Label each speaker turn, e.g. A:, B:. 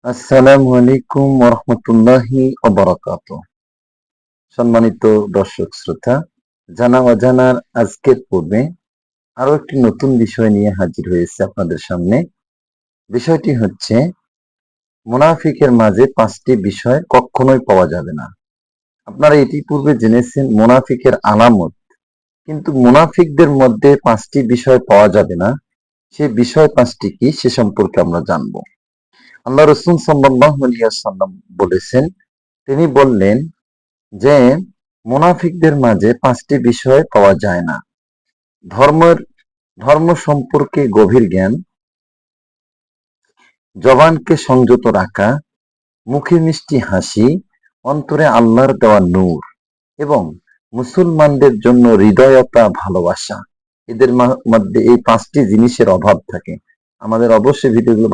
A: আসসালামু আলাইকুম ওরহমতুল্লাহি ওবারাকাতুহ। সম্মানিত দর্শক শ্রোতা, জানা অজানার আজকের পর্বে আরো একটি নতুন বিষয় নিয়ে হাজির হয়েছে আপনাদের সামনে। বিষয়টি হচ্ছে মুনাফিকের মাঝে 5টি বিষয় কখনোই পাওয়া যাবে না। আপনারা এটি পূর্বে জেনেছেন মুনাফিকের আলামত, কিন্তু মুনাফিকদের মধ্যে 5টি বিষয় পাওয়া যাবে না। সে বিষয় 5টি কি সে সম্পর্কে আমরা জানবো। আল্লাহ রাসূল সাল্লাল্লাহু আলাইহি ওয়াসাল্লাম বলেছেন, তিনি বললেন যে মুনাফিকদের মাঝে 5টি বিষয় পাওয়া যায় না। ধর্মের ধর্ম সম্পর্কে গভীর জ্ঞান, জবানকে সংযত রাখা, মুখে মিষ্টি হাসি, অন্তরে আল্লাহর দেওয়া নূর এবং মুসলমানদের জন্য হৃদয়তা ভালোবাসা। এদের মধ্যে এই 5টি জিনিসের অভাব থাকে। আমাদের অবশ্যই ভিডিওগুলো